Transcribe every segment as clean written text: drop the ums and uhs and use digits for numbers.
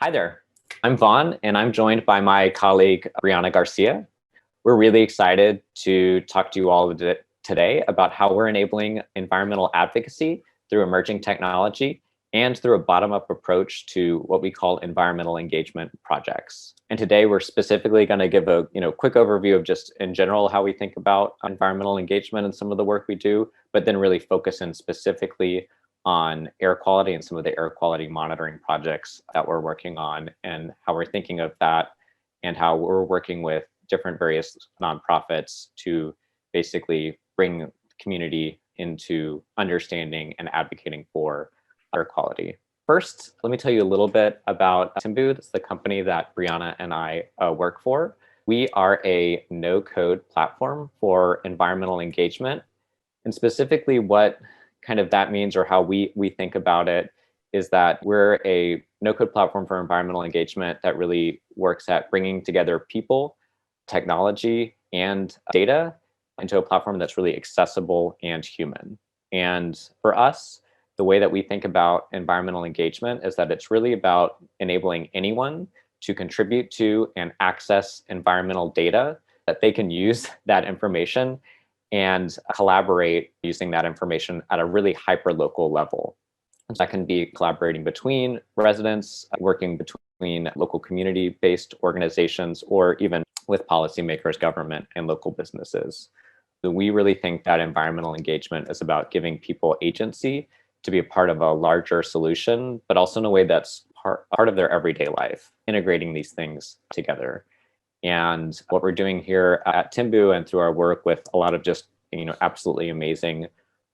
Hi there, I'm Vaughn, and I'm joined by my colleague, Briana Garcia. We're really excited to talk to you all today about how we're enabling environmental advocacy through emerging technology and through a bottom-up approach to what we call environmental engagement projects. And today we're specifically going to give a quick overview of just in general how we think about environmental engagement and some of the work we do, but then really focus in specifically on air quality and some of the air quality monitoring projects that we're working on and how we're thinking of that and how we're working with different various nonprofits to basically bring community into understanding and advocating for air quality. First, let me tell you a little bit about Timbu. That's the company that Briana and I work for. We are a no-code platform for environmental engagement. And specifically what kind of that means, or how we think about it, is that we're a no-code platform for environmental engagement that really works at bringing together people, technology, and data into a platform that's really accessible and human. And for us, the way that we think about environmental engagement is that it's really about enabling anyone to contribute to and access environmental data, that they can use that information and collaborate using that information at a really hyper-local level. So that can be collaborating between residents, working between local community-based organizations, or even with policymakers, government, and local businesses. So we really think that environmental engagement is about giving people agency to be a part of a larger solution, but also in a way that's part of their everyday life, integrating these things together. And what we're doing here at Timbu and through our work with a lot of just absolutely amazing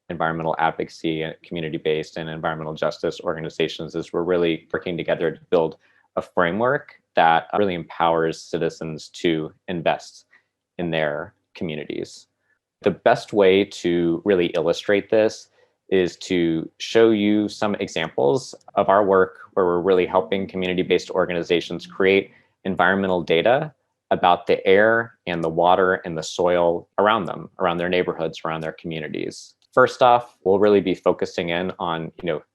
environmental advocacy and community-based and environmental justice organizations is we're really working together to build a framework that really empowers citizens to invest in their communities. The best way to really illustrate this is to show you some examples of our work where we're really helping community-based organizations create environmental data about the air and the water and the soil around them, around their neighborhoods, around their communities. First off, we'll really be focusing in on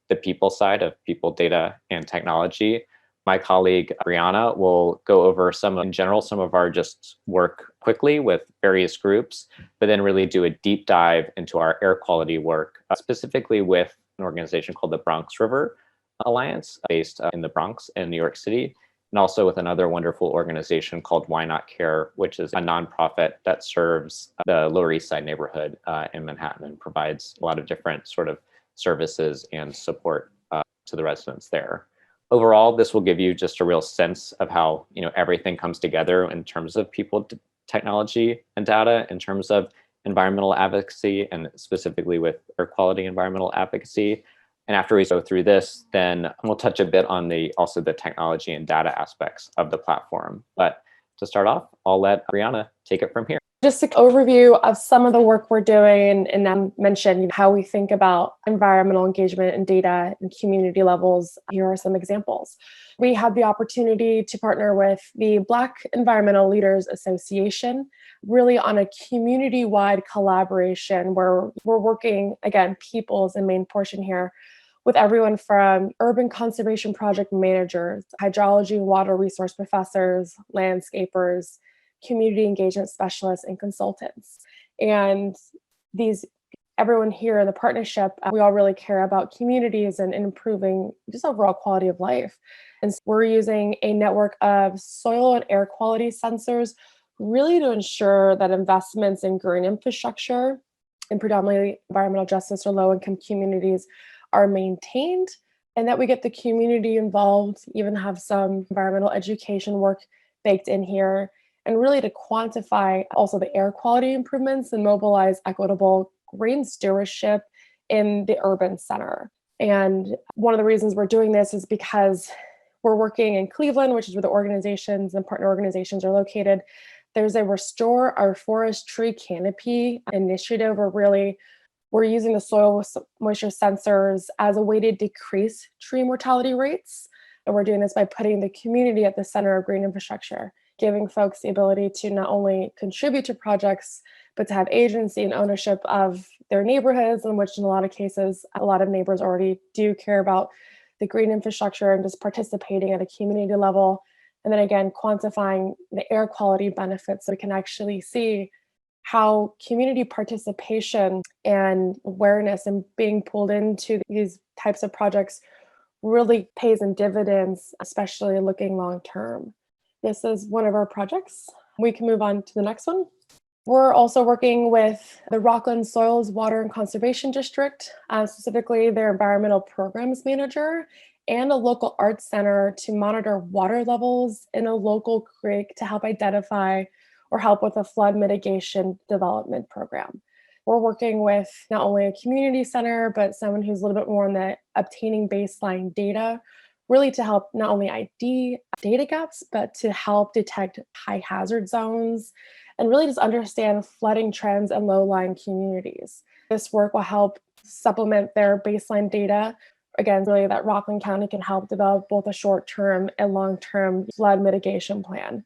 the people side of people, data, and technology. My colleague Briana will go over some of our just work quickly with various groups, but then really do a deep dive into our air quality work, specifically with an organization called the Bronx River Alliance, based in the Bronx in New York City, and also with another wonderful organization called Why Not Care, which is a nonprofit that serves the Lower East Side neighborhood in Manhattan and provides a lot of different sort of services and support to the residents there. Overall, this will give you just a real sense of how everything comes together in terms of people, technology, and data, in terms of environmental advocacy, and specifically with air quality environmental advocacy. And after we go through this, then we'll touch a bit on also the technology and data aspects of the platform. But to start off, I'll let Briana take it from here. Just an overview of some of the work we're doing, and then mention how we think about environmental engagement and data and community levels. Here are some examples. We had the opportunity to partner with the Black Environmental Leaders Association, really on a community-wide collaboration where we're working, again, people is the main portion here, with everyone from urban conservation project managers, hydrology and water resource professors, landscapers, community engagement specialists, and consultants. And everyone here in the partnership, we all really care about communities and improving just overall quality of life. And so we're using a network of soil and air quality sensors really to ensure that investments in green infrastructure and predominantly environmental justice or low-income communities are maintained, and that we get the community involved, even have some environmental education work baked in here, and really to quantify also the air quality improvements and mobilize equitable green stewardship in the urban center. And one of the reasons we're doing this is because we're working in Cleveland, which is where the organizations and partner organizations are located. There's a Restore Our Forest Tree Canopy initiative where really we're using the soil moisture sensors as a way to decrease tree mortality rates. And we're doing this by putting the community at the center of green infrastructure, giving folks the ability to not only contribute to projects, but to have agency and ownership of their neighborhoods, in which in a lot of cases, a lot of neighbors already do care about the green infrastructure and just participating at a community level. And then again, quantifying the air quality benefits so we can actually see how community participation and awareness and being pulled into these types of projects really pays in dividends, especially looking long term. This is one of our projects. We can move on to the next one. We're also working with the Rockland Soils Water and Conservation District, specifically their environmental programs manager, and a local arts center to monitor water levels in a local creek to help identify or help with a flood mitigation development program. We're working with not only a community center, but someone who's a little bit more on the obtaining baseline data, really to help not only ID data gaps, but to help detect high hazard zones and really just understand flooding trends in low-lying communities. This work will help supplement their baseline data. Again, really that Rockland County can help develop both a short-term and long-term flood mitigation plan.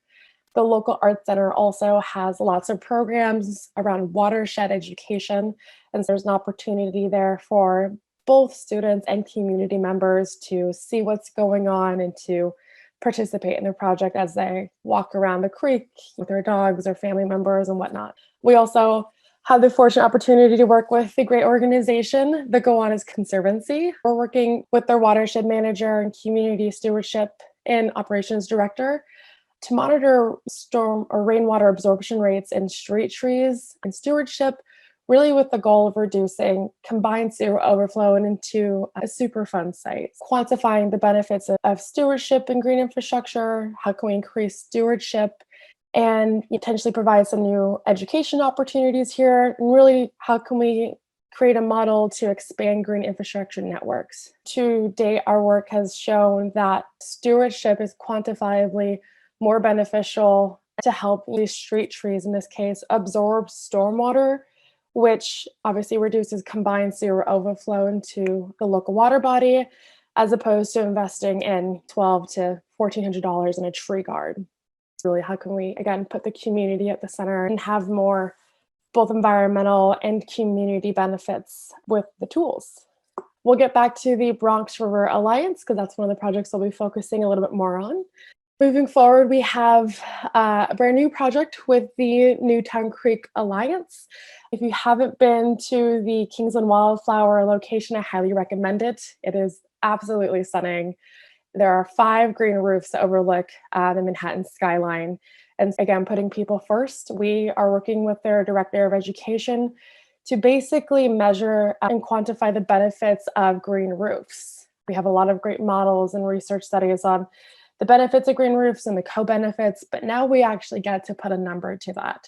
The local arts center also has lots of programs around watershed education, and so there's an opportunity there for both students and community members to see what's going on and to participate in the project as they walk around the creek with their dogs or family members and whatnot. We also have the fortunate opportunity to work with the great organization, the Gowanus Conservancy. We're working with their watershed manager and community stewardship and operations director to monitor storm or rainwater absorption rates in street trees and stewardship, really with the goal of reducing combined sewer overflow into a Superfund site. Quantifying the benefits of stewardship and green infrastructure, how can we increase stewardship, and potentially provide some new education opportunities here, and really how can we create a model to expand green infrastructure networks. To date, our work has shown that stewardship is quantifiably more beneficial to help these street trees, in this case, absorb stormwater, which obviously reduces combined sewer overflow into the local water body, as opposed to investing in $1,200 to $1,400 in a tree guard. Really, how can we, again, put the community at the center and have more both environmental and community benefits with the tools? We'll get back to the Bronx River Alliance, because that's one of the projects I'll be focusing a little bit more on. Moving forward, we have a brand new project with the Newtown Creek Alliance. If you haven't been to the Kingsland Wildflower location, I highly recommend it. It is absolutely stunning. There are 5 green roofs that overlook the Manhattan skyline. And again, putting people first, we are working with their director of education to basically measure and quantify the benefits of green roofs. We have a lot of great models and research studies on the benefits of green roofs and the co-benefits, but now we actually get to put a number to that.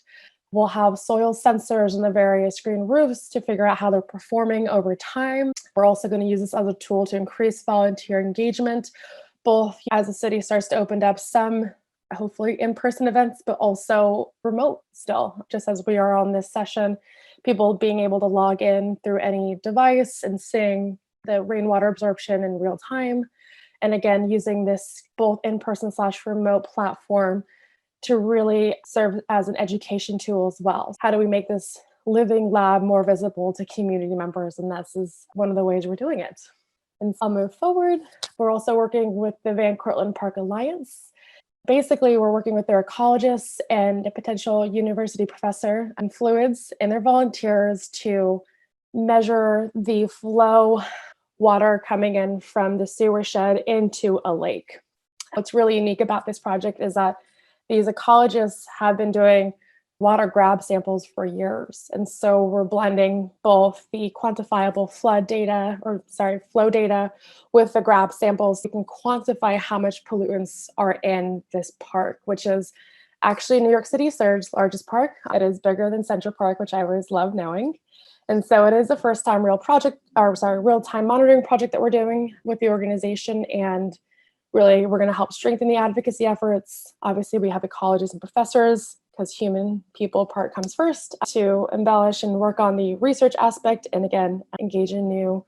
We'll have soil sensors in the various green roofs to figure out how they're performing over time. We're also going to use this as a tool to increase volunteer engagement, both as the city starts to open up some, hopefully in-person events, but also remote still, just as we are on this session, people being able to log in through any device and seeing the rainwater absorption in real time. And again, using this both in-person / remote platform to really serve as an education tool as well. How do we make this living lab more visible to community members? And this is one of the ways we're doing it. And I'll move forward. We're also working with the Van Cortlandt Park Alliance. Basically, we're working with their ecologists and a potential university professor on fluids and their volunteers to measure the flow water coming in from the sewer shed into a lake. What's really unique about this project is that these ecologists have been doing water grab samples for years. And so we're blending both the quantifiable flow data with the grab samples. You can quantify how much pollutants are in this park, which is actually New York City's third largest park. It is bigger than Central Park, which I always love knowing. And so it is the first time real-time monitoring project that we're doing with the organization. And really, we're going to help strengthen the advocacy efforts. Obviously, we have ecologists and professors, because human people part comes first, to embellish and work on the research aspect. And again, engage in new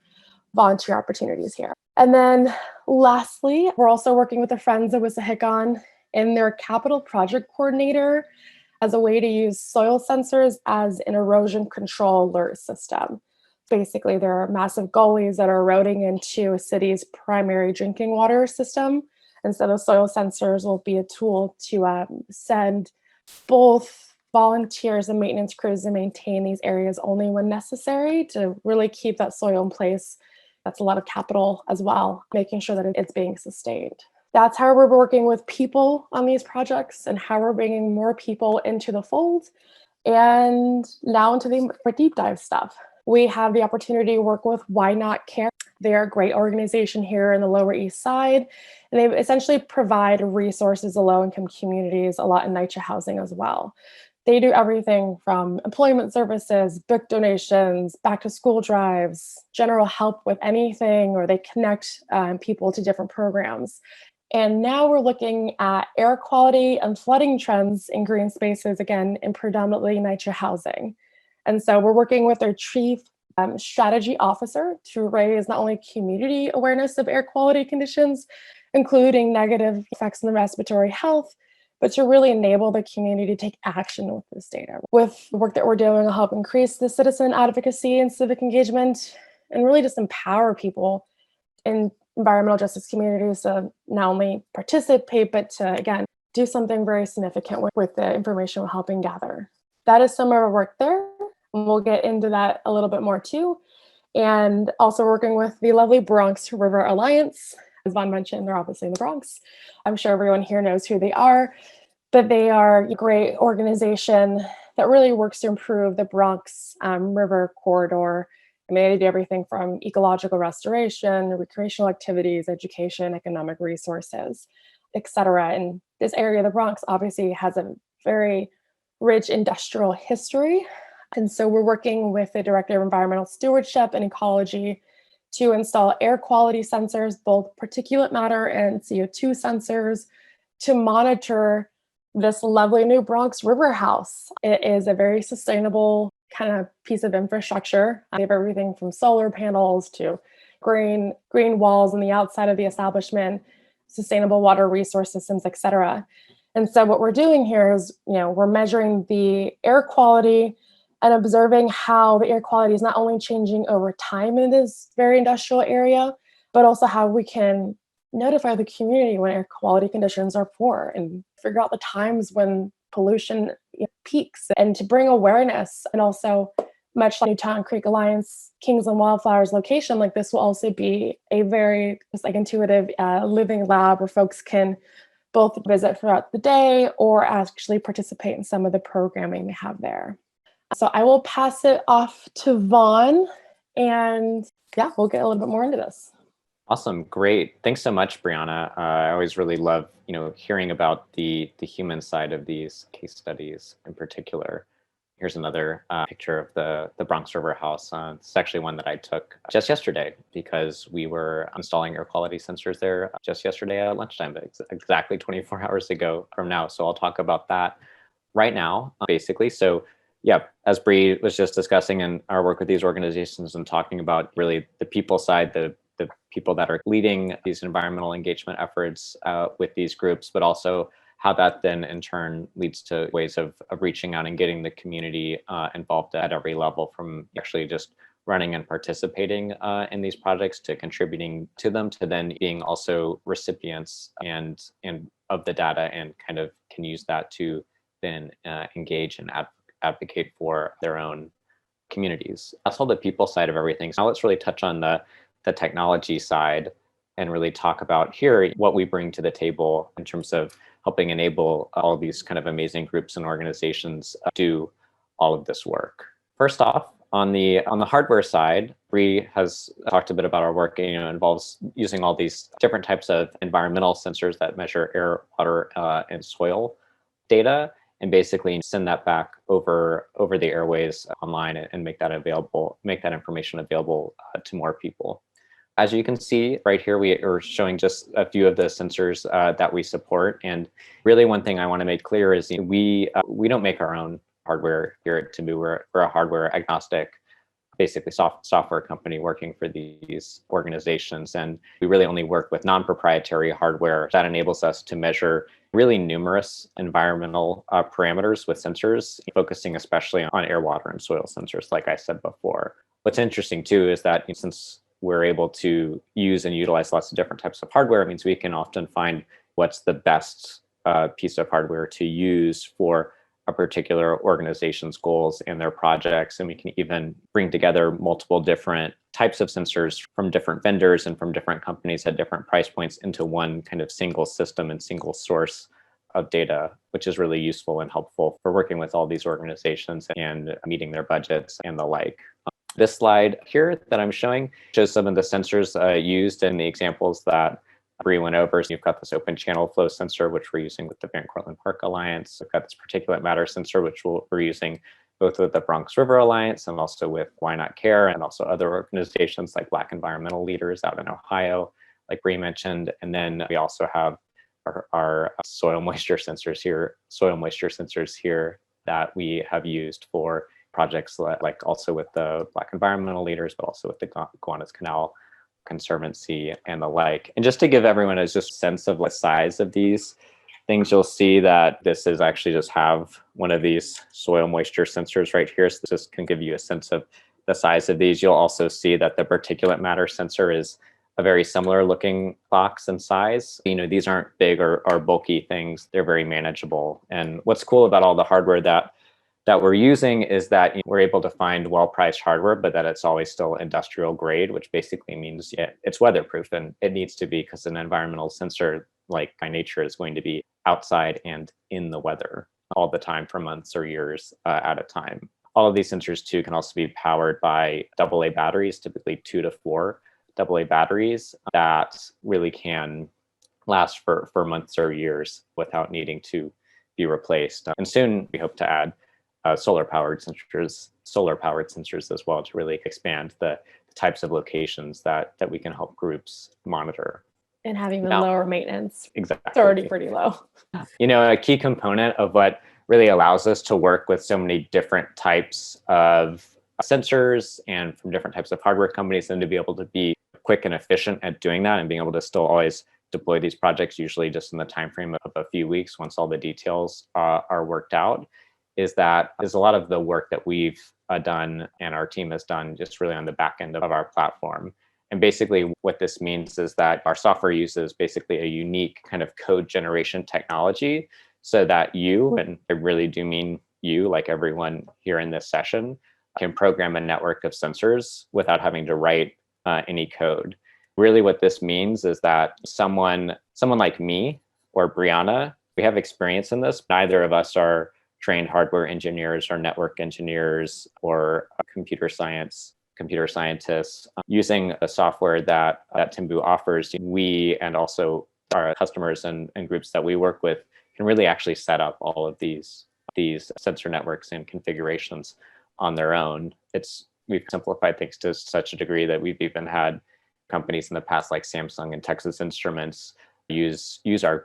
volunteer opportunities here. And then lastly, we're also working with the Friends of Wissahickon in their capital project coordinator as a way to use soil sensors as an erosion control alert system. Basically, there are massive gullies that are eroding into a city's primary drinking water system. And so the soil sensors will be a tool to send both volunteers and maintenance crews to maintain these areas only when necessary to really keep that soil in place. That's a lot of capital as well, making sure that it's being sustained. That's how we're working with people on these projects and how we're bringing more people into the fold. And now into the more deep dive stuff. We have the opportunity to work with Why Not Care. They're a great organization here in the Lower East Side, and they essentially provide resources to low-income communities, a lot in NYCHA housing as well. They do everything from employment services, book donations, back-to-school drives, general help with anything, or they connect people to different programs. And now we're looking at air quality and flooding trends in green spaces, again, in predominantly NYCHA housing. And so we're working with their chief strategy officer to raise not only community awareness of air quality conditions, including negative effects on the respiratory health, but to really enable the community to take action with this data. With the work that we're doing, will help increase the citizen advocacy and civic engagement, and really just empower people in environmental justice communities to not only participate, but to, again, do something very significant with the information we're helping gather. That is some of our work there. And we'll get into that a little bit more too. And also working with the lovely Bronx River Alliance. As Vaughn mentioned, they're obviously in the Bronx. I'm sure everyone here knows who they are, but they are a great organization that really works to improve the Bronx River corridor. I mean, they do everything from ecological restoration, recreational activities, education, economic resources, et cetera. And this area of the Bronx obviously has a very rich industrial history. And so we're working with the Director of Environmental Stewardship and Ecology to install air quality sensors, both particulate matter and CO2 sensors, to monitor this lovely new Bronx river house. It is a very sustainable kind of piece of infrastructure. They have everything from solar panels to green walls on the outside of the establishment, sustainable water resource systems, et cetera. And so what we're doing here is, we're measuring the air quality and observing how the air quality is not only changing over time in this very industrial area, but also how we can notify the community when air quality conditions are poor and figure out the times when pollution peaks, and to bring awareness. And also, much like Newtown Creek Alliance, Kings and Wildflowers location, like this will also be a very intuitive living lab where folks can both visit throughout the day or actually participate in some of the programming they have there. So I will pass it off to Vaughn, and we'll get a little bit more into this. Awesome, great. Thanks so much, Briana. I always really love, hearing about the human side of these case studies in particular. Here's another picture of the Bronx River House. It's actually one that I took just yesterday because we were installing air quality sensors there just yesterday at lunchtime, exactly 24 hours ago from now. So I'll talk about that right now, basically. So yeah, as Bree was just discussing in our work with these organizations and talking about really the people side, the people that are leading these environmental engagement efforts with these groups, but also how that then in turn leads to ways of reaching out and getting the community involved at every level, from actually just running and participating in these projects to contributing to them, to then being also recipients and of the data and kind of can use that to then engage and advocate for their own communities. That's all the people side of everything. So now let's really touch on the technology side and really talk about here what we bring to the table in terms of helping enable all these kind of amazing groups and organizations do all of this work. First off, on the hardware side, Bree has talked a bit about our work. Involves using all these different types of environmental sensors that measure air, water, and soil data, and basically send that back over the airways online and make that information available to more people. As you can see right here, we are showing just a few of the sensors that we support. And really one thing I want to make clear is we don't make our own hardware here at Timbu. We're a hardware agnostic, basically software company working for these organizations. And we really only work with non-proprietary hardware that enables us to measure really numerous environmental parameters with sensors, focusing especially on air, water, and soil sensors, like I said before. What's interesting too is that since we're able to use and utilize lots of different types of hardware, it means we can often find what's the best piece of hardware to use for a particular organization's goals and their projects. And we can even bring together multiple different types of sensors from different vendors and from different companies at different price points into one kind of single system and single source of data, which is really useful and helpful for working with all these organizations and meeting their budgets and the like. This slide here that I'm showing shows some of the sensors used in the examples that Bree went over. So you've got this open channel flow sensor, which we're using with the Van Cortlandt Park Alliance. We've got this particulate matter sensor, which we're using both with the Bronx River Alliance and also with Why Not Care, and also other organizations like Black environmental leaders out in Ohio, like Bree mentioned. And then we also have our soil moisture sensors here that we have used for projects like also with the Black environmental leaders, but also with the Gowanus Canal Conservancy and the like. And just to give everyone a just sense of the size of these things, you'll see that this is actually just have one of these soil moisture sensors right here. So this can give you a sense of the size of these. You'll also see that the particulate matter sensor is a very similar looking box and size. These aren't big or bulky things. They're very manageable. And what's cool about all the hardware that we're using is that we're able to find well-priced hardware, but that it's always still industrial grade, which basically means it's weatherproof, and it needs to be, because an environmental sensor, like by nature, is going to be outside and in the weather all the time for months or years at a time. All of these sensors too can also be powered by AA batteries, typically 2 to 4 AA batteries that really can last for months or years without needing to be replaced. And soon we hope to add solar-powered sensors as well to really expand the types of locations that we can help groups monitor. And have even lower maintenance. Exactly. It's already pretty low. A key component of what really allows us to work with so many different types of sensors and from different types of hardware companies, and to be able to be quick and efficient at doing that and being able to still always deploy these projects, usually just in the time frame of a few weeks once all the details are worked out, is that there's a lot of the work that we've done and our team has done just really on the back end of our platform. And basically what this means is that our software uses basically a unique kind of code generation technology so that you, and I really do mean you, like everyone here in this session, can program a network of sensors without having to write any code. Really what this means is that someone like me or Briana, we have experience in this. Neither of us are trained hardware engineers or network engineers or computer scientists. Using the software that Timbu offers, we and also our customers and groups that we work with can really actually set up all of these sensor networks and configurations on their own. We've simplified things to such a degree that we've even had companies in the past like Samsung and Texas Instruments use our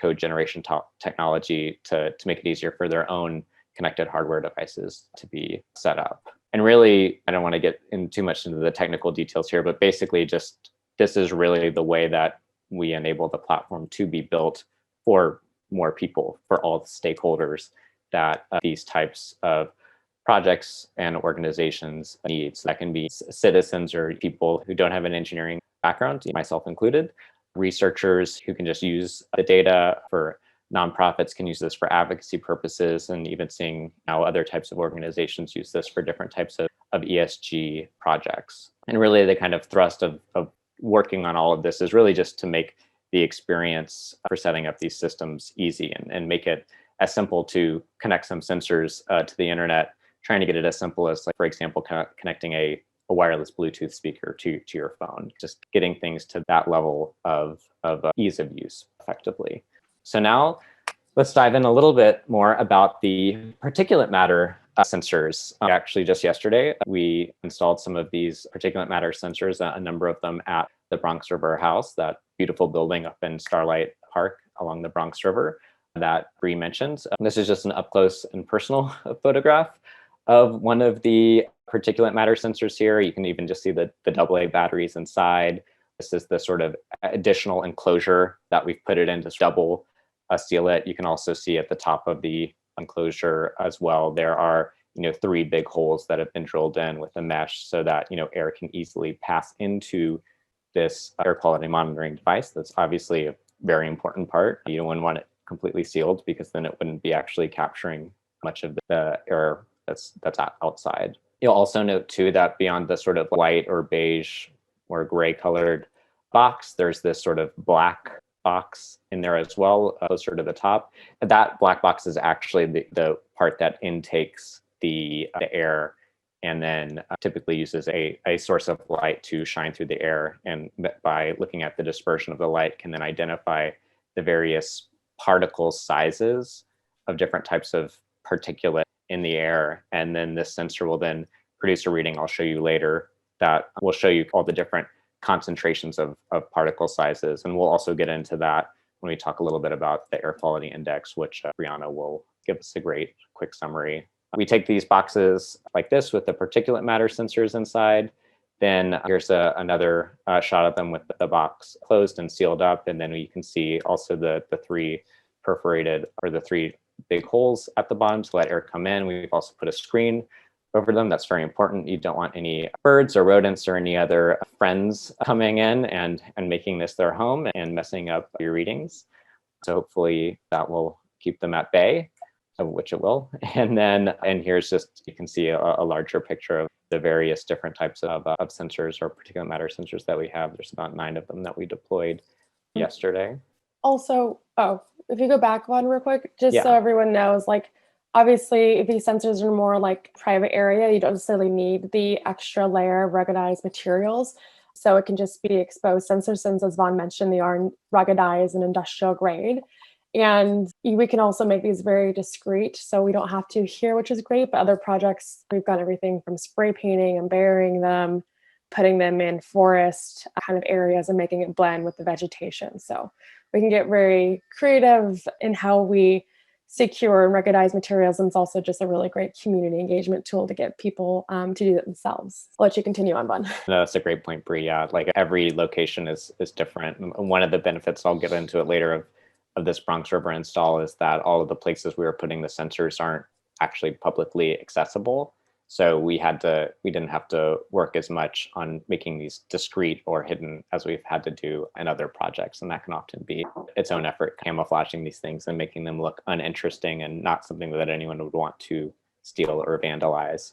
code generation technology to make it easier for their own connected hardware devices to be set up. And really, I don't want to get in too much into the technical details here, but basically just this is really the way that we enable the platform to be built for more people, for all the stakeholders that these types of projects and organizations need. So that can be citizens or people who don't have an engineering background, myself included, researchers who can just use the data, for nonprofits can use this for advocacy purposes, and even seeing how other types of organizations use this for different types of ESG projects. And really the kind of thrust of working on all of this is really just to make the experience for setting up these systems easy and make it as simple to connect some sensors to the internet, trying to get it as simple as, like, for example, connecting a wireless Bluetooth speaker to your phone, just getting things to that level of ease of use effectively. So now let's dive in a little bit more about the particulate matter sensors. Actually, just yesterday, we installed some of these particulate matter sensors, a number of them at the Bronx River House, that beautiful building up in Starlight Park along the Bronx River that Bree mentioned. This is just an up close and personal photograph of one of the particulate matter sensors here. You can even just see the AA batteries inside. This is the sort of additional enclosure that we've put it in to double seal it. You can also see at the top of the enclosure as well, there are 3 big holes that have been drilled in with a mesh so that, air can easily pass into this air quality monitoring device. That's obviously a very important part. You wouldn't want it completely sealed because then it wouldn't be actually capturing much of the air that's outside. You'll also note too that beyond the sort of white or beige or gray colored box, there's this sort of black box in there as well, closer to the top. That black box is actually the part that intakes the air and then typically uses a source of light to shine through the air. And by looking at the dispersion of the light can then identify the various particle sizes of different types of particulate in the air. And then this sensor will then produce a reading I'll show you later that will show you all the different concentrations of particle sizes. And we'll also get into that when we talk a little bit about the air quality index, which Briana will give us a great quick summary. We take these boxes like this with the particulate matter sensors inside. Then here's another shot of them with the box closed and sealed up. And then you can see also the 3 perforated or the 3 big holes at the bottom to let air come in. We've also put a screen over them. That's very important. You don't want any birds or rodents or any other friends coming in and making this their home and messing up your readings. So hopefully that will keep them at bay, which it will. And here's just, you can see a larger picture of the various different types of sensors or particulate matter sensors that we have. There's about 9 of them that we deployed yesterday. Also, if you go back one real quick, just so everyone knows, obviously, if these sensors are more like private area, you don't necessarily need the extra layer of ruggedized materials. So it can just be exposed sensors, since as Vaughn mentioned, they are ruggedized and industrial grade. And we can also make these very discreet, so we don't have to here, which is great. But other projects, we've got everything from spray painting and burying them, putting them in forest kind of areas and making it blend with the vegetation. So we can get very creative in how we secure and ruggedize materials. And it's also just a really great community engagement tool to get people to do it themselves. I'll let you continue on, Vaughn. No, that's a great point, Bri. Yeah, every location is different. And one of the benefits, I'll get into it later, of this Bronx River install is that all of the places we were putting the sensors aren't actually publicly accessible. So we didn't have to work as much on making these discreet or hidden as we've had to do in other projects. And that can often be its own effort, camouflaging these things and making them look uninteresting and not something that anyone would want to steal or vandalize.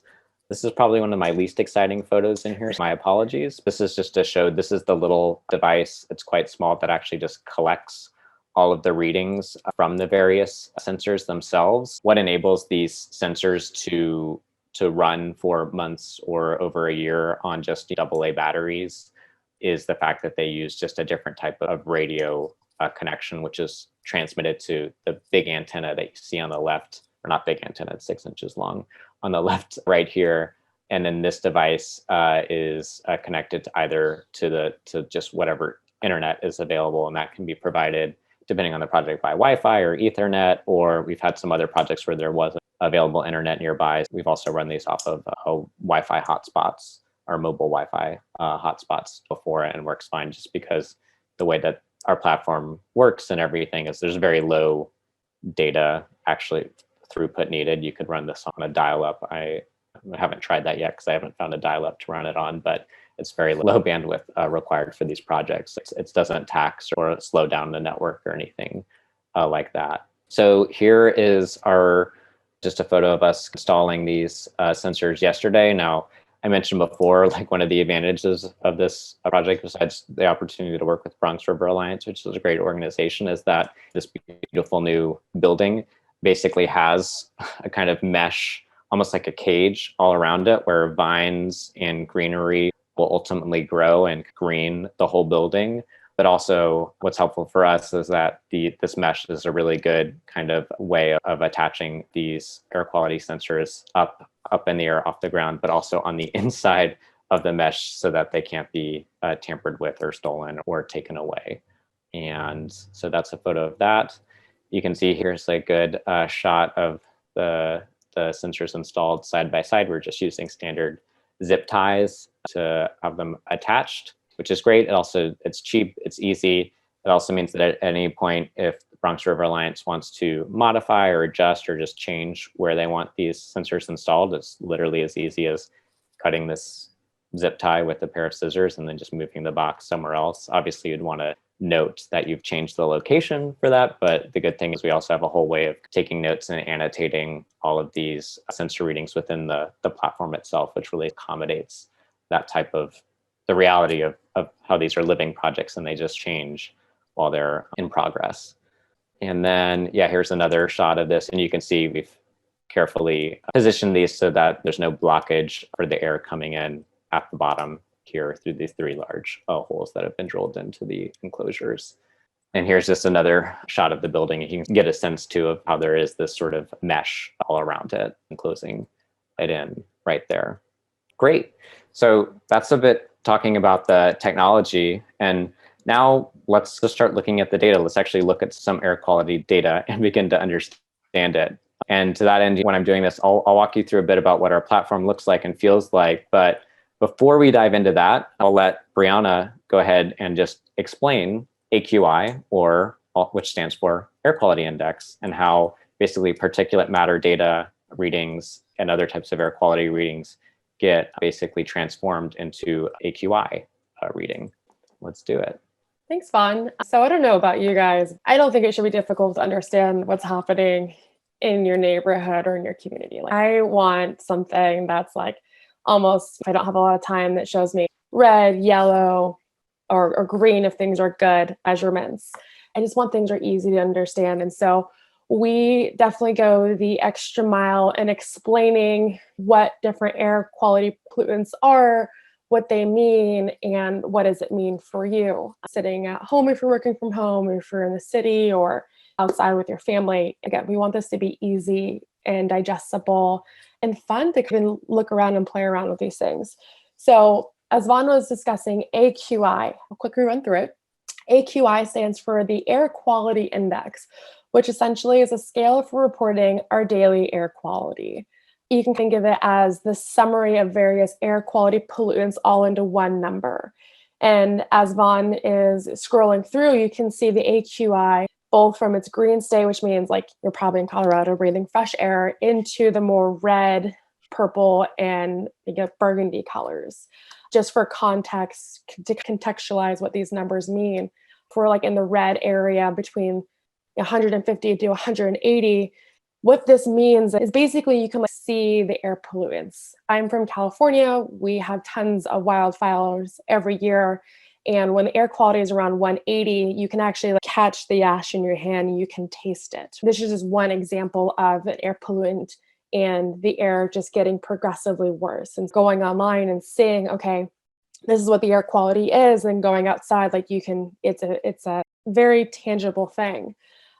This is probably one of my least exciting photos in here. My apologies. This is just to show, this is the little device. It's quite small that actually just collects all of the readings from the various sensors themselves. What enables these sensors to run for months or over a year on just AA batteries is the fact that they use just a different type of radio connection, which is transmitted to the big antenna that you see on the left, or not big antenna, it's 6 inches long, on the left right here. And then this device is connected to either to just whatever internet is available, and that can be provided depending on the project by Wi-Fi or Ethernet, or we've had some other projects where there wasn't available internet nearby. We've also run these off of Wi-Fi hotspots or mobile Wi-Fi hotspots before, and works fine just because the way that our platform works and everything is there's very low data actually throughput needed. You could run this on a dial-up. I haven't tried that yet because I haven't found a dial-up to run it on, but it's very low bandwidth required for these projects. It doesn't tax or slow down the network or anything like that. So here is just a photo of us installing these sensors yesterday. Now, I mentioned before, one of the advantages of this project, besides the opportunity to work with Bronx River Alliance, which is a great organization, is that this beautiful new building basically has a kind of mesh, almost like a cage all around it, where vines and greenery will ultimately grow and green the whole building. But also what's helpful for us is that this mesh is a really good kind of way of attaching these air quality sensors up in the air off the ground, but also on the inside of the mesh so that they can't be tampered with or stolen or taken away. And so that's a photo of that. You can see here's a good shot of the sensors installed side by side. We're just using standard zip ties to have them attached, which is great. It's cheap, it's easy. It also means that at any point, if the Bronx River Alliance wants to modify or adjust or just change where they want these sensors installed, it's literally as easy as cutting this zip tie with a pair of scissors and then just moving the box somewhere else. Obviously, you'd want to note that you've changed the location for that. But the good thing is we also have a whole way of taking notes and annotating all of these sensor readings within the platform itself, which really accommodates that type of the reality of how these are living projects and they just change while they're in progress. And then, yeah, here's another shot of this. And you can see we've carefully positioned these so that there's no blockage for the air coming in at the bottom here through these three large holes that have been drilled into the enclosures. And here's just another shot of the building. You can get a sense too of how there is this sort of mesh all around it, enclosing it in right there. Great. So that's a bit talking about the technology. And now let's just start looking at the data. Let's actually look at some air quality data and begin to understand it. And to that end, when I'm doing this, I'll walk you through a bit about what our platform looks like and feels like. But before we dive into that, I'll let Briana go ahead and just explain AQI, which stands for Air Quality Index, and how basically particulate matter data readings and other types of air quality readings get basically transformed into AQI reading. Let's do it. Thanks, Vaughn. So I don't know about you guys. I don't think it should be difficult to understand what's happening in your neighborhood or in your community. Like, I want something that's like almost, if I don't have a lot of time, that shows me red, yellow, or green if things are good measurements. I just want things are easy to understand. And so we definitely go the extra mile in explaining what different air quality pollutants are, what they mean, and what does it mean for you sitting at home if you're working from home, if you're in the city or outside with your family. Again, we want this to be easy and digestible and fun to even look around and play around with these things. So as Vaughn was discussing AQI, I'll quickly run through it. AQI stands for the Air Quality Index, which essentially is a scale for reporting our daily air quality. You can think of it as the summary of various air quality pollutants all into one number. And as Vaughn is scrolling through, you can see the AQI both from its green state, which means like you're probably in Colorado breathing fresh air, into the more red, purple, and burgundy colors. Just for context, to contextualize what these numbers mean, if we're like in the red area between 150 to 180, what this means is basically you can see the air pollutants. I'm from California. We have tons of wildfires every year. And when the air quality is around 180, you can actually catch the ash in your hand and you can taste it. This is just one example of an air pollutant and the air just getting progressively worse. And going online and seeing, okay, this is what the air quality is, and going outside, like you can, it's a very tangible thing.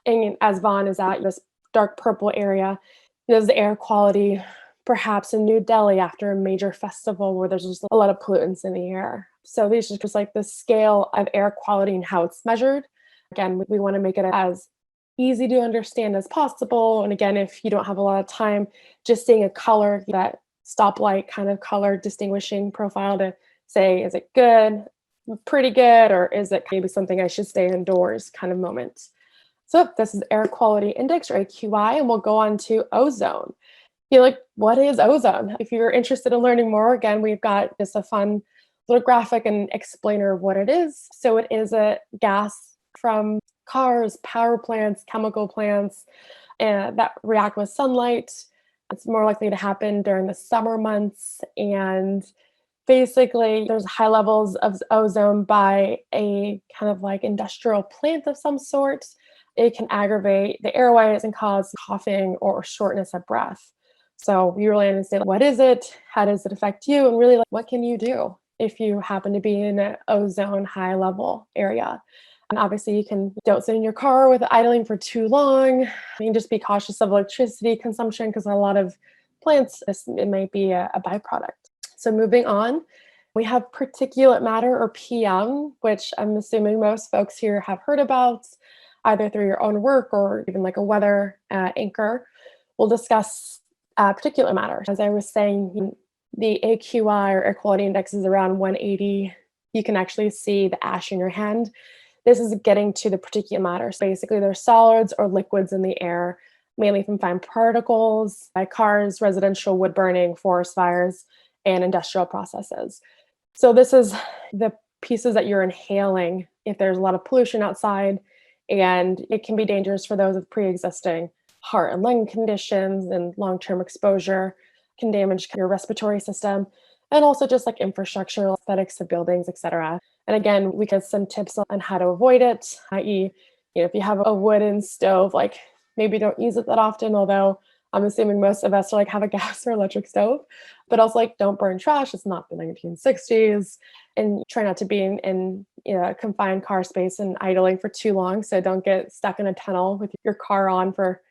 And as Vaughn is at this dark purple area, there's the air quality perhaps in New Delhi after a major festival where there's just a lot of pollutants in the air. So these are just like the scale of air quality and how it's measured. Again, we want to make it as easy to understand as possible. And again, if you don't have a lot of time, just seeing a color, that stoplight kind of color distinguishing profile to say, is it good, pretty good, or is it maybe something I should stay indoors kind of moment. So this is Air Quality Index, or AQI, and we'll go on to ozone. You're like, what is ozone? If you're interested in learning more, again, we've got just a fun little graphic and explainer of what it is. So it is a gas from cars, power plants, chemical plants that react with sunlight. It's more likely to happen during the summer months. And basically, there's high levels of ozone by a kind of like industrial plant of some sort. It can aggravate the airways and cause coughing or shortness of breath. So we really understand, what is it? How does it affect you? And really, what can you do if you happen to be in an ozone high level area? And obviously you don't sit in your car with idling for too long. You can just be cautious of electricity consumption because a lot of plants, it may be a byproduct. So moving on, we have particulate matter, or PM, which I'm assuming most folks here have heard about, either through your own work or even like a weather anchor. We'll discuss particulate matter. As I was saying, the AQI, or air quality index, is around 180. You can actually see the ash in your hand. This is getting to the particulate matter. So basically, there's solids or liquids in the air, mainly from fine particles, by cars, residential wood burning, forest fires, and industrial processes. So this is the pieces that you're inhaling if there's a lot of pollution outside, and it can be dangerous for those with pre-existing heart and lung conditions, and long-term exposure can damage your respiratory system, and also just like infrastructure, aesthetics of buildings, etc. And again, we get some tips on how to avoid it, i.e., if you have a wooden stove, like maybe don't use it that often, although I'm assuming most of us have a gas or electric stove, but also don't burn trash. It's not the 1960s, and try not to be in a confined car space and idling for too long. So don't get stuck in a tunnel with your car on for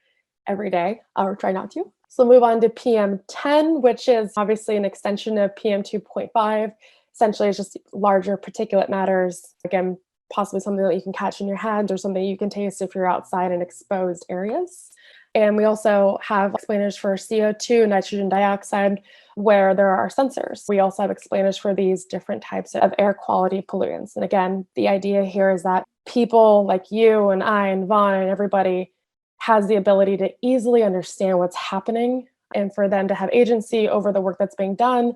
every day, or try not to. So move on to PM10, which is obviously an extension of PM2.5. Essentially, it's just larger particulate matters. Again, possibly something that you can catch in your hands or something you can taste if you're outside in exposed areas. And we also have explainers for CO2, nitrogen dioxide, where there are sensors. We also have explainers for these different types of air quality pollutants. And again, the idea here is that people like you and I and Vaughn and everybody has the ability to easily understand what's happening, and for them to have agency over the work that's being done.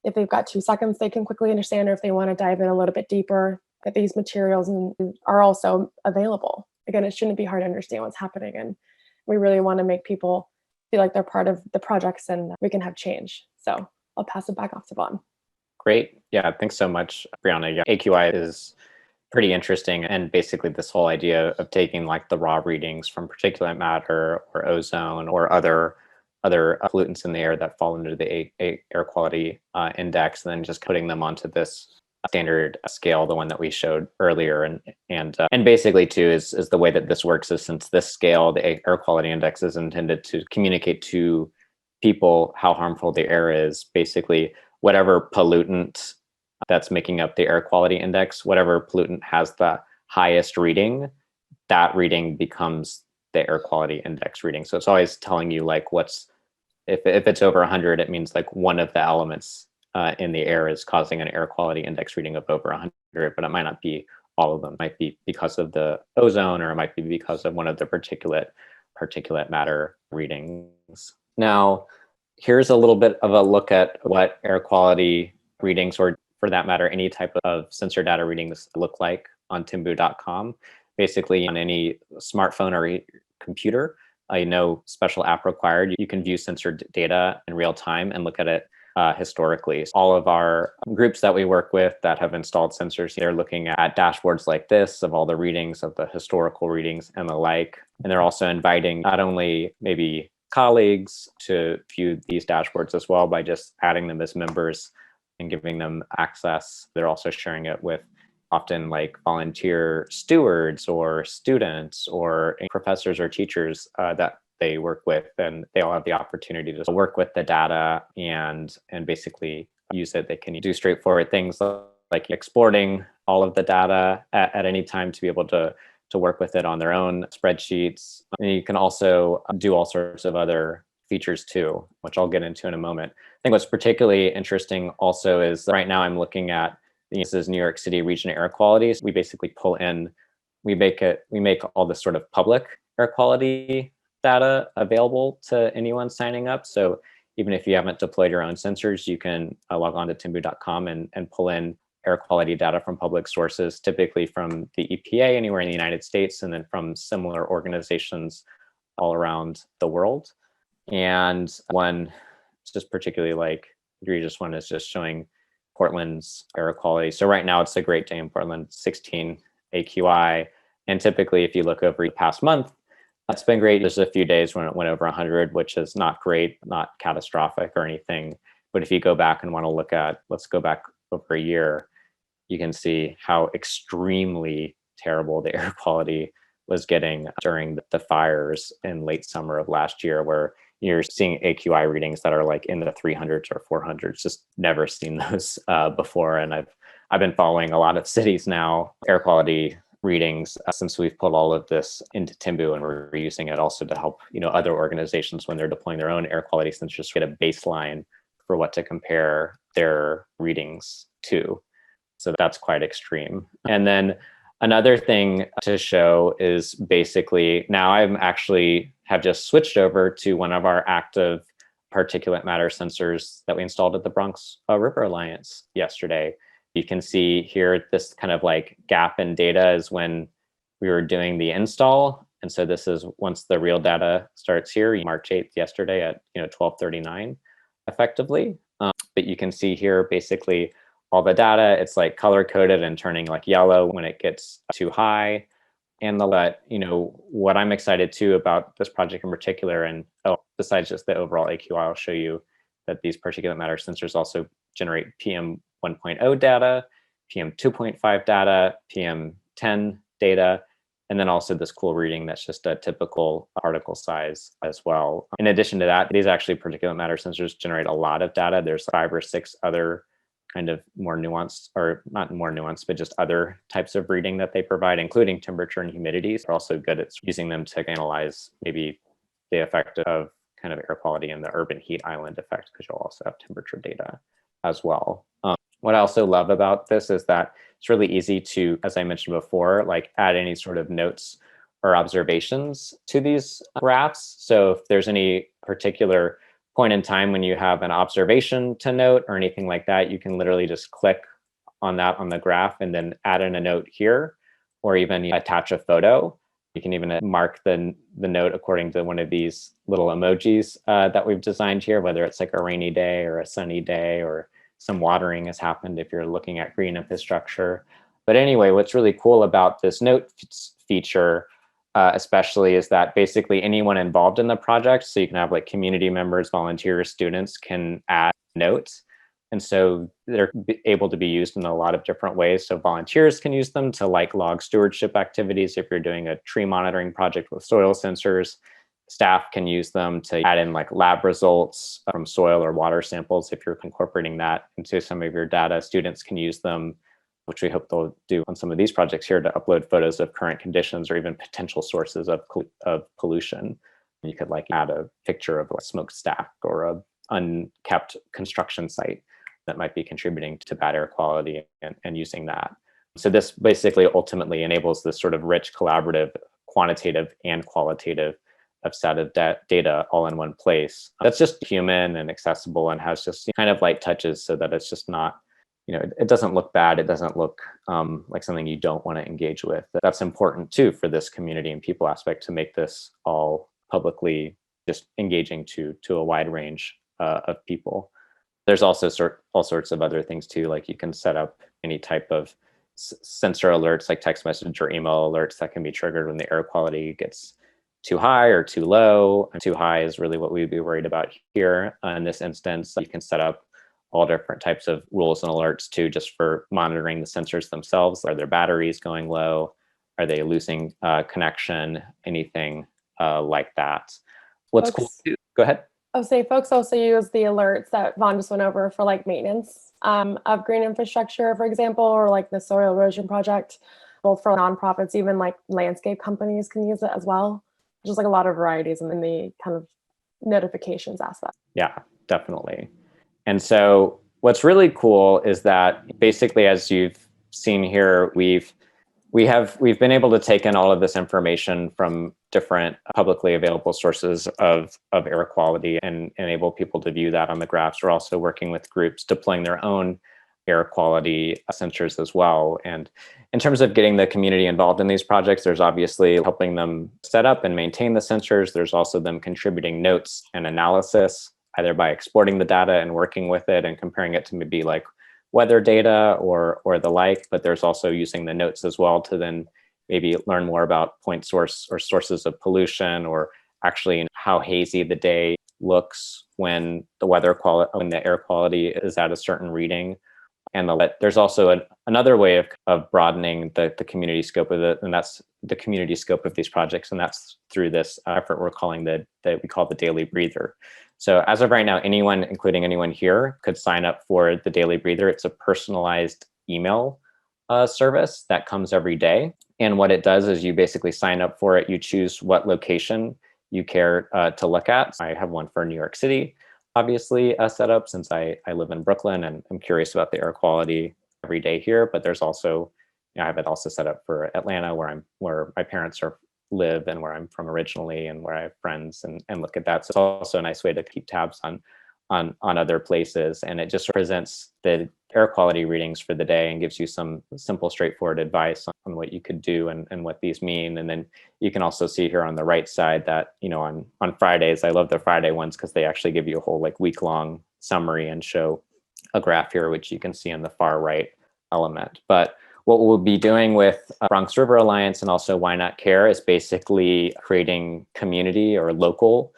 If they've got 2 seconds, they can quickly understand, or if they want to dive in a little bit deeper, that these materials are also available. Again, it shouldn't be hard to understand what's happening, and we really want to make people feel like they're part of the projects and we can have change. So I'll pass it back off to Vaughn. Great. Yeah, thanks so much, Briana. Yeah, AQI is pretty interesting. And basically this whole idea of taking the raw readings from particulate matter or ozone or other pollutants in the air that fall under the air quality index, and then just putting them onto this standard scale, the one that we showed earlier. And basically too is the way that this works is, since this scale, the air quality index, is intended to communicate to people how harmful the air is. Basically, whatever pollutant that's making up the air quality index, whatever pollutant has the highest reading, that reading becomes the air quality index reading. So it's always telling you if it's over 100, it means one of the elements in the air is causing an air quality index reading of over 100, but it might not be all of them. It might be because of the ozone, or it might be because of one of the particulate matter readings. Now, here's a little bit of a look at what air quality readings, or for that matter, any type of sensor data readings, look like on timbu.com. Basically, on any smartphone or computer, no special app required. You can view sensor data in real time and look at it historically. All of our groups that we work with that have installed sensors, they're looking at dashboards like this of all the readings, of the historical readings and the like. And they're also inviting not only maybe colleagues to view these dashboards as well by just adding them as members and giving them access. They're also sharing it with often volunteer stewards or students or professors or teachers that they work with, and they all have the opportunity to work with the data and basically use it. They can do straightforward things like exporting all of the data at any time to be able to work with it on their own spreadsheets. And you can also do all sorts of other features too, which I'll get into in a moment. I think what's particularly interesting also is right now I'm looking at, this is New York City region air quality. So we basically pull in, we make all this sort of public air quality data available to anyone signing up. So even if you haven't deployed your own sensors, you can log on to timbu.com and pull in air quality data from public sources, typically from the EPA anywhere in the United States, and then from similar organizations all around the world. And one just particularly egregious one is just showing Portland's air quality. So right now it's a great day in Portland, 16 AQI. And typically if you look over the past month, it's been great. There's a few days when it went over 100, which is not great, not catastrophic or anything. But if you go back and want to look at, let's go back over a year, you can see how extremely terrible the air quality was getting during the fires in late summer of last year, where you're seeing AQI readings that are in the 300s or 400s. Just never seen those before. And I've been following a lot of cities now, air quality readings, since we've put all of this into Timbu, and we're using it also to help other organizations when they're deploying their own air quality sensors, get a baseline for what to compare their readings to. So that's quite extreme. And then Another thing to show is basically now I'm actually have just switched over to one of our active particulate matter sensors that we installed at the Bronx River Alliance yesterday. You can see here this kind of like gap in data is when we were doing the install. And so this is once the real data starts here, March 8th yesterday at 12:39 effectively. But you can see here basically all the data, it's like color coded and turning like yellow when it gets too high. And what I'm excited too about this project in particular, and besides just the overall AQI, I'll show you that these particulate matter sensors also generate PM 1.0 data, PM 2.5 data, PM10 data, and then also this cool reading that's just a typical particle size as well. In addition to that, these actually particulate matter sensors generate a lot of data. There's 5 or 6 other kind of more nuanced, or not more nuanced, but just other types of reading that they provide, including temperature and humidity. They're also good at using them to analyze maybe the effect of kind of air quality and the urban heat island effect, because you'll also have temperature data as well. What I also love about this is that it's really easy to, as I mentioned before, like add any sort of notes or observations to these graphs. So if there's any particular point in time when you have an observation to note or anything like that, you can literally just click on that on the graph and then add in a note here, or even attach a photo. You can even mark the note according to one of these little emojis that we've designed here, whether it's like a rainy day or a sunny day, or some watering has happened if you're looking at green infrastructure. But anyway, what's really cool about this note feature especially is that basically anyone involved in the project, so you can have like community members, volunteers, students can add notes. And so they're able to be used in a lot of different ways. So volunteers can use them to like log stewardship activities. If you're doing a tree monitoring project with soil sensors, staff can use them to add in like lab results from soil or water samples. If you're incorporating that into some of your data, students can use them, which we hope they'll do on some of these projects here, to upload photos of current conditions or even potential sources of pollution. You could like add a picture of a smokestack or a unkept construction site that might be contributing to bad air quality, and using that. So this basically ultimately enables this sort of rich collaborative, quantitative and qualitative set of data all in one place. That's just human and accessible and has just kind of light touches, so that it's just not, it doesn't look bad. It doesn't look like something you don't want to engage with. That's important too for this community and people aspect, to make this all publicly just engaging to a wide range of people. There's also all sorts of other things too, like you can set up any type of sensor alerts, like text message or email alerts that can be triggered when the air quality gets too high or too low. And too high is really what we'd be worried about here. In this instance, you can set up all different types of rules and alerts too, just for monitoring the sensors themselves. Are their batteries going low? Are they losing connection? Anything like that. What's cool too, go ahead. I would say folks also use the alerts that Vaughn just went over for like maintenance of green infrastructure, for example, or like the soil erosion project, both for nonprofits, even like landscape companies can use it as well. Just like a lot of varieties in the kind of notifications aspect. Yeah, definitely. And so what's really cool is that basically, as you've seen here, we've been able to take in all of this information from different publicly available sources of air quality and enable people to view that on the graphs. We're also working with groups deploying their own air quality sensors as well. And in terms of getting the community involved in these projects, there's obviously helping them set up and maintain the sensors. There's also them contributing notes and analysis, either by exporting the data and working with it and comparing it to maybe like weather data or the like. But there's also using the notes as well to then maybe learn more about point source or sources of pollution, or actually how hazy the day looks when when the air quality is at a certain reading. And there's also another way of broadening the community scope of it, and that's the community scope of these projects, and that's through this effort we're calling that we call the Daily Breather. So as of right now, anyone, including anyone here, could sign up for the Daily Breather. It's a personalized email service that comes every day, and what it does is you basically sign up for it. You choose what location you care to look at. I have one for New York City, obviously set up, since I live in Brooklyn and I'm curious about the air quality every day here. But there's also I have it also set up for Atlanta, where my parents live and where I'm from originally, and where I have friends, and look at that. So it's also a nice way to keep tabs on other places. And it just presents the air quality readings for the day and gives you some simple, straightforward advice on what you could do and what these mean. And then you can also see here on the right side that, on Fridays, I love the Friday ones because they actually give you a whole week-long summary and show a graph here, which you can see on the far right element. But what we'll be doing with Bronx River Alliance and also Why Not Care is basically creating community or local,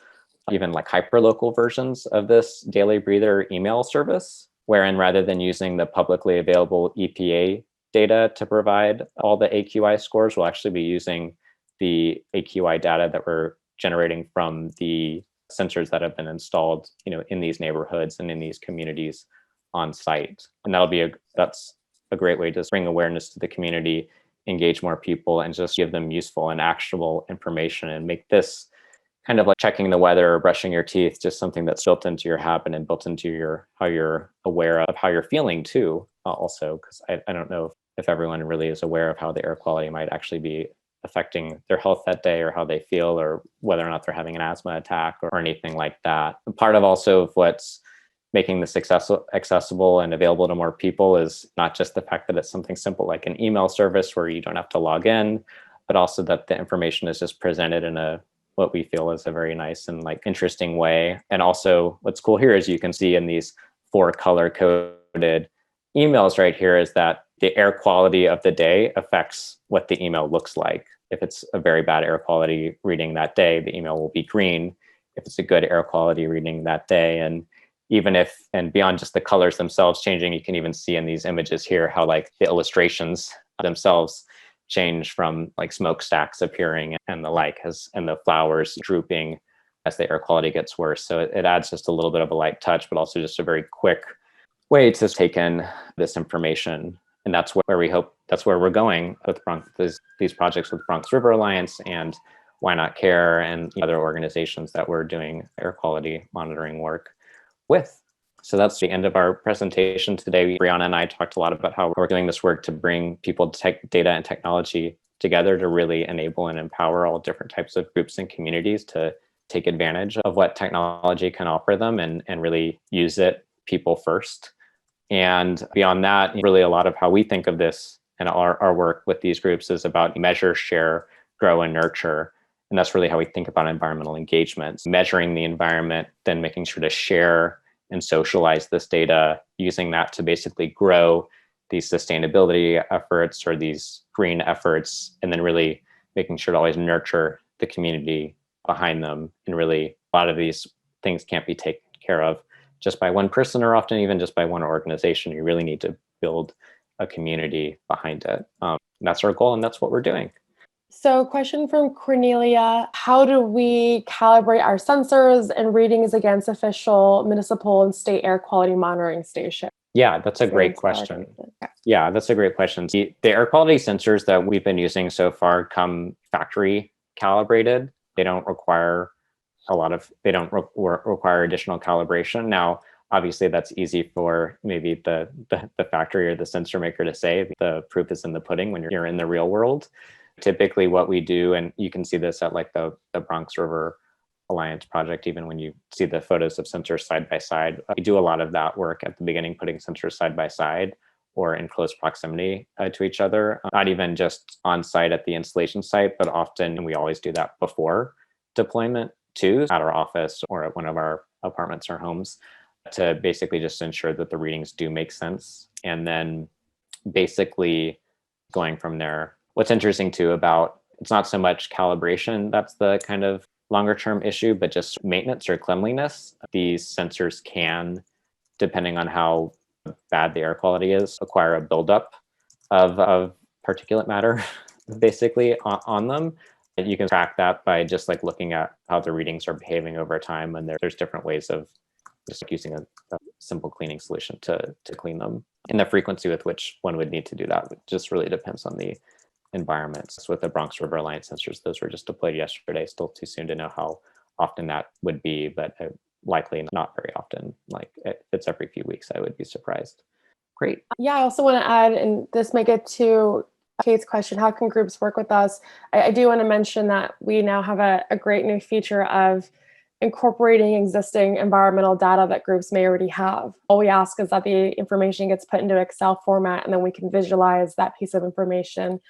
even hyper-local versions of this daily breather email service, wherein rather than using the publicly available EPA data to provide all the AQI scores, we'll actually be using the AQI data that we're generating from the sensors that have been installed, in these neighborhoods and in these communities on site. And that's a great way to bring awareness to the community, engage more people, and just give them useful and actionable information, and make this kind of like checking the weather or brushing your teeth just something that's built into your habit and built into how you're aware of how you're feeling too, also, because I don't know if everyone really is aware of how the air quality might actually be affecting their health that day, or how they feel, or whether or not they're having an asthma attack or anything like that. Part of also of what's making this accessible and available to more people is not just the fact that it's something simple like an email service where you don't have to log in, but also that the information is just presented in what we feel is a very nice and interesting way. And also what's cool here is you can see in these 4 color coded emails right here is that the air quality of the day affects what the email looks like. If it's a very bad air quality reading that day, the email will be green. If it's a good air quality reading that day, and beyond just the colors themselves changing, you can even see in these images here how the illustrations themselves change from smokestacks appearing and and the flowers drooping as the air quality gets worse. So it adds just a little bit of a light touch, but also just a very quick way to take in this information. And that's where we're going with these projects with Bronx River Alliance and Why Not Care and other organizations that we're doing air quality monitoring work with. So that's the end of our presentation today. Briana and I talked a lot about how we're doing this work to bring people, data and technology together to really enable and empower all different types of groups and communities to take advantage of what technology can offer them and really use it people first. And beyond that, really a lot of how we think of this and our work with these groups is about measure, share, grow, and nurture. And that's really how we think about environmental engagement, measuring the environment, then making sure to share and socialize this data, using that to basically grow these sustainability efforts or these green efforts, and then really making sure to always nurture the community behind them. And really, a lot of these things can't be taken care of just by one person or often even just by one organization. You really need to build a community behind it. That's our goal, and that's what we're doing. So question from Cornelia, how do we calibrate our sensors and readings against official municipal and state air quality monitoring stations? Yeah, that's a great question. Yeah, that's a great question. The air quality sensors that we've been using so far come factory calibrated. They don't require require additional calibration. Now, obviously that's easy for maybe the factory or the sensor maker to say. The proof is in the pudding when you're in the real world. Typically what we do, and you can see this at the Bronx River Alliance project, even when you see the photos of sensors side by side, we do a lot of that work at the beginning, putting sensors side by side or in close proximity to each other, not even just on site at the installation site, but often, and we always do that before deployment too, at our office or at one of our apartments or homes, to basically just ensure that the readings do make sense. And then basically going from there. What's interesting too about, it's not so much calibration that's the kind of longer term issue, but just maintenance or cleanliness. These sensors can, depending on how bad the air quality is, acquire a buildup of particulate matter basically on them. And you can track that by just looking at how the readings are behaving over time. And there's different ways of just using a simple cleaning solution to clean them. And the frequency with which one would need to do that just really depends on the environments. With the Bronx River Alliance sensors, those were just deployed yesterday. Still too soon to know how often that would be, but likely not very often. If it's every few weeks, I would be surprised. Great. Yeah, I also want to add, and this may get to Kate's question, how can groups work with us? I do want to mention that we now have a great new feature of incorporating existing environmental data that groups may already have. All we ask is that the information gets put into Excel format, and then we can visualize that piece of information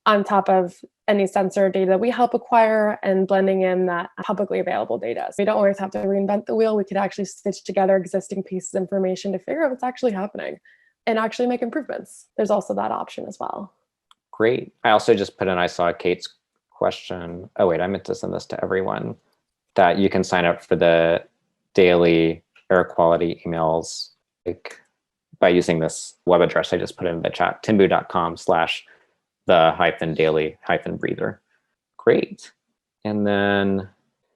on top of any sensor data we help acquire and blending in that publicly available data. So we don't always have to reinvent the wheel. We could actually stitch together existing pieces of information to figure out what's actually happening and actually make improvements. There's also that option as well. Great. I also just put in, I saw Kate's question. Oh, wait, I meant to send this to everyone, that you can sign up for the daily air quality emails by using this web address I just put in the chat, timbu.com/the-daily-breather. Great. And then,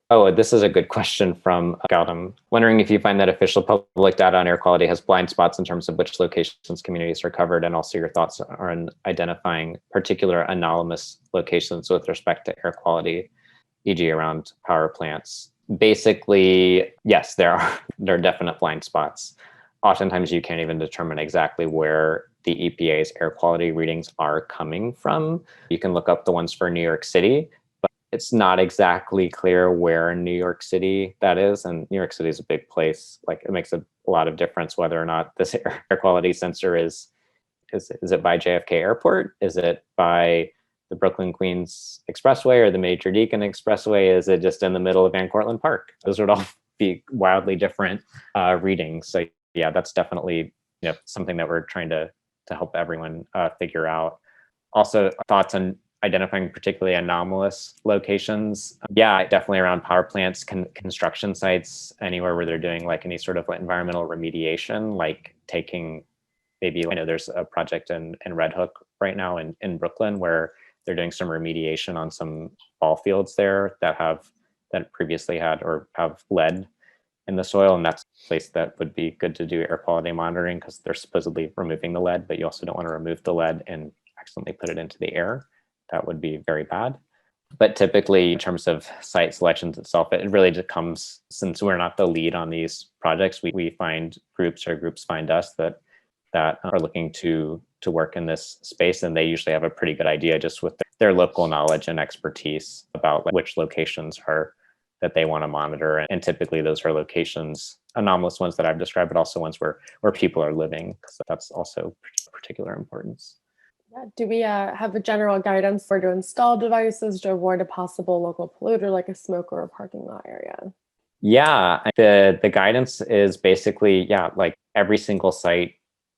oh, this is a good question from Gautam. Wondering if you find that official public data on air quality has blind spots in terms of which locations communities are covered, and also your thoughts on identifying particular anomalous locations with respect to air quality, e.g. around power plants. Basically, yes, there are definite blind spots. Oftentimes you can't even determine exactly where the EPA's air quality readings are coming from. You can look up the ones for New York City, but it's not exactly clear where in New York City that is. And New York City is a big place. Like, it makes a lot of difference whether or not this air quality sensor is it by JFK Airport? Is it by the Brooklyn Queens Expressway or the Major Deacon Expressway? Is it just in the middle of Van Cortlandt Park? Those would all be wildly different readings. So yeah, that's definitely something that we're trying to help everyone figure out. Also, thoughts on identifying particularly anomalous locations. Yeah, definitely around power plants, construction sites, anywhere where they're doing like any sort of environmental remediation, like taking maybe, I know there's a project in Red Hook right now in Brooklyn where they're doing some remediation on some ball fields there that previously had or have lead in the soil, and that's a place that would be good to do air quality monitoring because they're supposedly removing the lead, but you also don't want to remove the lead and accidentally put it into the air. That would be very bad. But typically, in terms of site selections itself, it really just comes, since we're not the lead on these projects, we find groups or groups find us that are looking to work in this space, and they usually have a pretty good idea just with their local knowledge and expertise about which locations are that they want to monitor. And typically those are locations, anomalous ones that I've described, but also ones where people are living. So that's also particular importance. Yeah. Do we have a general guidance for to install devices to avoid a possible local polluter like a smoke or a parking lot area? Yeah, the guidance is basically, like every single site,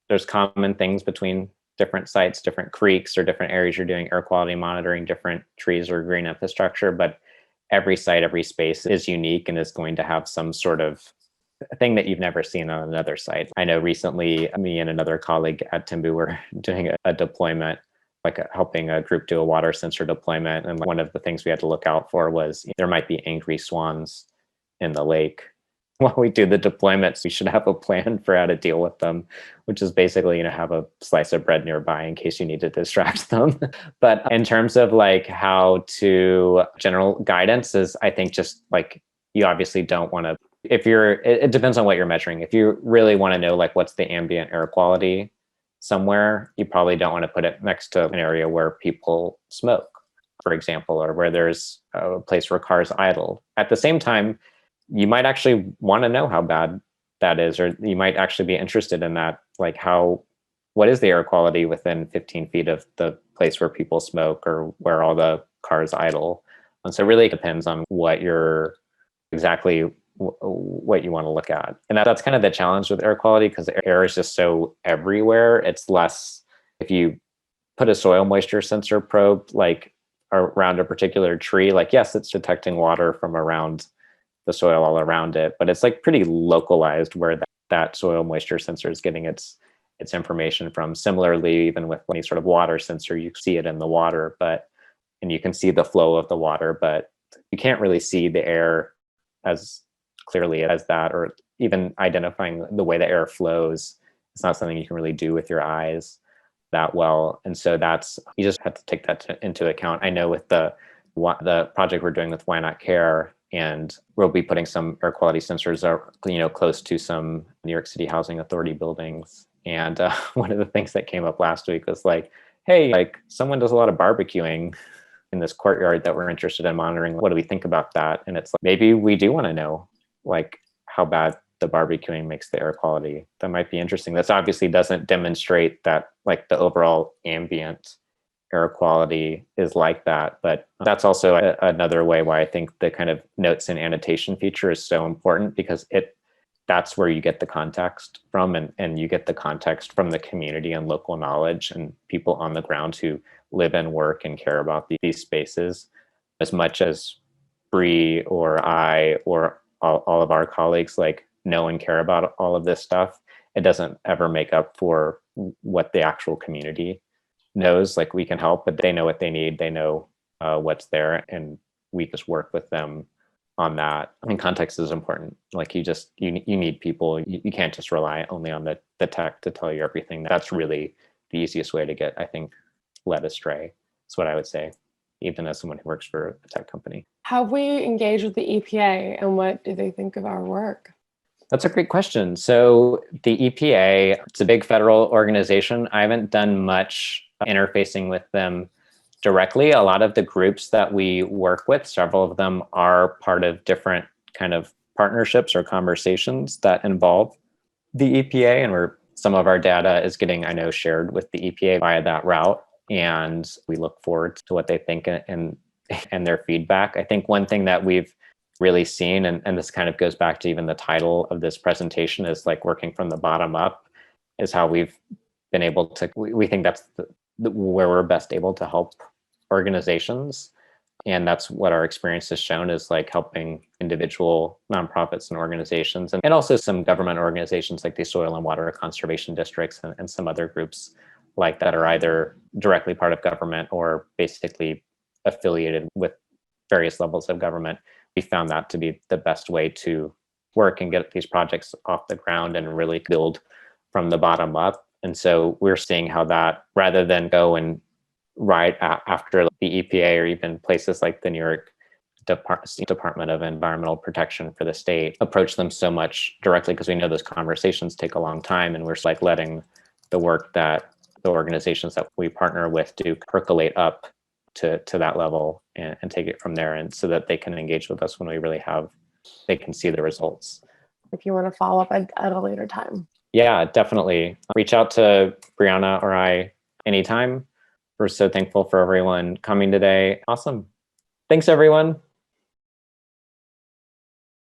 there's common things between different sites, different creeks or different areas you're doing air quality monitoring, different trees or green infrastructure, but every site, every space is unique and is going to have some sort of thing that you've never seen on another site. I know recently me and another colleague at Timbu were doing a deployment, helping a group do a water sensor deployment. And one of the things we had to look out for was there might be angry swans in the lake. While we do the deployments, we should have a plan for how to deal with them, which is basically, have a slice of bread nearby in case you need to distract them. But in terms of how to general guidance is, I think just you obviously don't want to, it depends on what you're measuring. If you really want to know what's the ambient air quality somewhere, you probably don't want to put it next to an area where people smoke, for example, or where there's a place where cars idle. At the same time, you might actually want to know how bad that is, or you might actually be interested in that, what is the air quality within 15 feet of the place where people smoke or where all the cars idle. And so really it depends on what exactly what you want to look at. And that's kind of the challenge with air quality, because air is just so everywhere. It's less, if you put a soil moisture sensor probe around a particular tree, yes, it's detecting water from around the soil all around it, but it's pretty localized where that soil moisture sensor is getting its information from. Similarly, even with any sort of water sensor, you see it in the water, and you can see the flow of the water, but you can't really see the air as clearly as that, or even identifying the way the air flows. It's not something you can really do with your eyes that well. And so you just have to take that into account. I know with the project we're doing with Why Not Care, and we'll be putting some air quality sensors close to some New York City Housing Authority buildings. And one of the things that came up last week was hey, like someone does a lot of barbecuing in this courtyard that we're interested in monitoring. What do we think about that? And it's like, maybe we do want to know like how bad the barbecuing makes the air quality. That might be interesting. This obviously doesn't demonstrate that like the overall ambient air quality is like that, but that's also another way why I think the kind of notes and annotation feature is so important, because that's where you get the context from, and you get the context from the community and local knowledge and people on the ground who live and work and care about these spaces as much as Bree or I or all of our colleagues like know and care about all of this stuff. It doesn't ever make up for what the actual community knows. Like we can help, but they know what they need. They know what's there, and we just work with them on that. I mean, context is important. Like you need people. You can't just rely only on the tech to tell you everything. That's really the easiest way to get, I think, led astray. That's what I would say, even as someone who works for a tech company. Have we engaged with the EPA, and what do they think of our work? That's a great question. So the EPA, it's a big federal organization. I haven't done much interfacing with them directly. A lot of the groups that we work with, several of them are part of different kind of partnerships or conversations that involve the EPA, and some of our data is getting, I know, shared with the EPA via that route. And we look forward to what they think and their feedback. I think one thing that we've really seen, and this kind of goes back to even the title of this presentation, is like working from the bottom up, is how we've been able to, we think that's where we're best able to help organizations. And that's what our experience has shown, is like helping individual nonprofits and organizations, and also some government organizations like the soil and water conservation districts and some other groups like that are either directly part of government or basically affiliated with various levels of government. We found that to be the best way to work and get these projects off the ground and really build from the bottom up. And so we're seeing how that, rather than go and right after the EPA or even places like the New York Department of Environmental Protection for the state, approach them so much directly, because we know those conversations take a long time, and we're like letting the work that the organizations that we partner with do percolate up to that level and take it from there, and so that they can engage with us when we really they can see the results. If you want to follow up at a later time. Yeah, definitely. Reach out to Briana or I anytime. We're so thankful for everyone coming today. Awesome. Thanks, everyone.